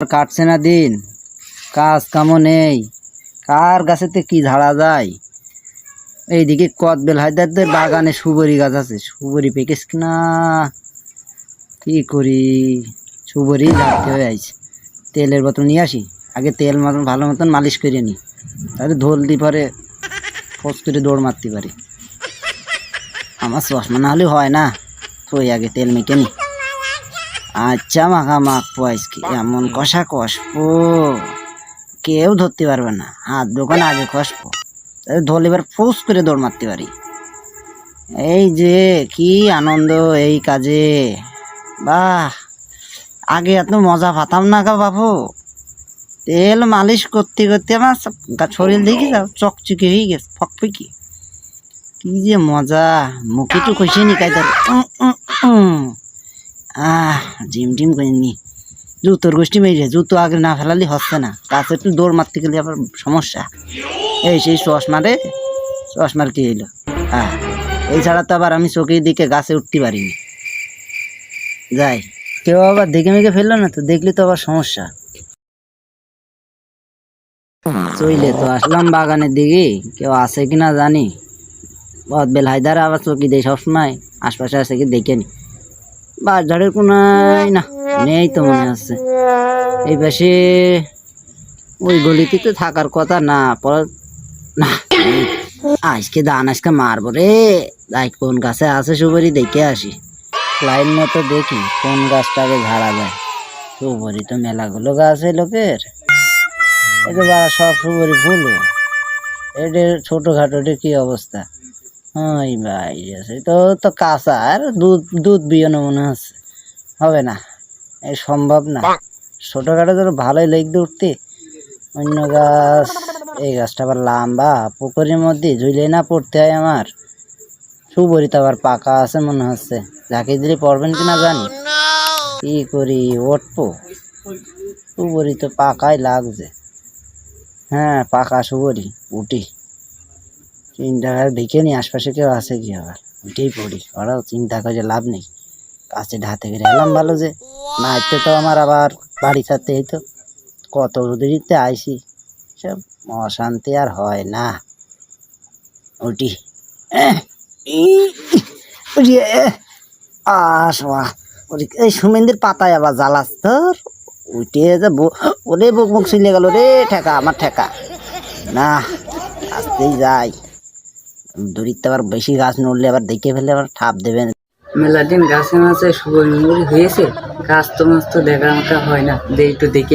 কাটছে না দিন, কাজ কামও নেই, কার গাছেতে কি ঝাড়া যায়। এইদিকে কদবেল হায়দারদের বাগানে সুবরি গাছ আছে, সুবরি পেকেছ না, কি করি, সুবরি ঝাড়তে হয়ে আইছে। তেলের বোতল নিয়ে আসি, আগে তেল মতন ভালো মতন মালিশ করে নিই, তাহলে ধরলি পরে ফোঁস করে দৌড় মারতে পারি। আমার চশমা না হলে হয় না, তুই আগে তেল মেখে নি। আচ্ছা মাখা মাখবো আজকে, এমন কষা কষবো কেউ ধরতে পারবে না, হাত দোকান আগে কষবো, ধরলে এবার ফুস করে দৌড় মারতে পারি। এই যে কি আনন্দ এই কাজে, বাহ, আগে এত মজা পাতাম না গা বাবু। তেল মালিশ করতে করতে আমার শরীর দেখি যাও চকচকে হয়ে গেছে, ফকফকি, কি যে মজা। মুখে তো কষে নি কায়দা, জিম টিম করে নি। জুতোর গোষ্ঠী মেরে, জুতো আগে না ফেলালে হচ্ছে না, গাছে একটু দৌড় মারতে গেলে আবার সমস্যা। এই সেই চশমা রে, চশমার কি হইলো? এই ছাড়া তো আবার আমি চোখের দিকে গাছে উঠতে পারিনি। যাই, কেউ আবার দেখে মেখে ফেললো না তো, দেখলে তো আবার সমস্যা। চইলে তো আসলাম বাগানের দিকে, কেউ আছে কিনা জানি। কদবেল হায়দার আবার চকি দেয় সবসময়, আশপাশে আছে কি দেখে নি। বাজারের কোনায় না, নেই তো মনে হচ্ছে। এই পাশে ওই গলিতে তো থাকার কথা না, না আজকে দান আজকে মারবো রে। যাই কোন গাছে আছে সুপারি দেখে আসি, লাইন মতো দেখি কোন গাছটাকে ঝাড়া যায়। সুপারি তো মেলাগুলো গাছে লোকের, এটা বাড়া সব সুপারি ফুলো, এদের ছোটখাটো কি অবস্থা। ওই ভাই আছে তো, তো কাঁচা আর দুধ দুধ বিয়ানো মনে হচ্ছে, হবে না, এই সম্ভব না। ছোটখাটো ধরো ভালোই লেগে উঠতে, অন্য গাছ, এই গাছটা আবার লম্বা, পুকুরের মধ্যে ঝুলে না পড়তে হয় আমার। সুবরি তো আবার পাকা আছে মনে হচ্ছে, যাকে দিলে পড়বেন কিনা জানি, কি করি উঠবো। সুবরি তো পাকাই লাগছে, হ্যাঁ পাকা সুবরি, উঠি। চিন্তা করে দেখে নি আশপাশে কেউ আছে কি, আবার উঠেই পড়ি, ওরাও চিন্তা করে লাভ নেই। কাছে ঢাতে করে এলাম ভালো যে, না এতে তো আমার আবার বাড়ি ছাড়তে হইতো, কত দেরিতে আইসি, সব অশান্তি আর হয় না। উঠি, এই সুমেন্দির পাতায় আবার জ্বালাস তোর, উঠে যে ওরে বুক মুখ ছিলে গেল রে, ঠেকা আমার ঠেকা না, আসতেই যাই। দড়িতে আবার বেশি গাছ নড়লে আবার দেখে ফেলে আবার ঠাপ দেবেন। মেলা দিন গাছে মাছে সুবরি মুড়ি হয়েছে, গাছ তো মাছ তো দেখা মাখা হয় না, একটু দেখে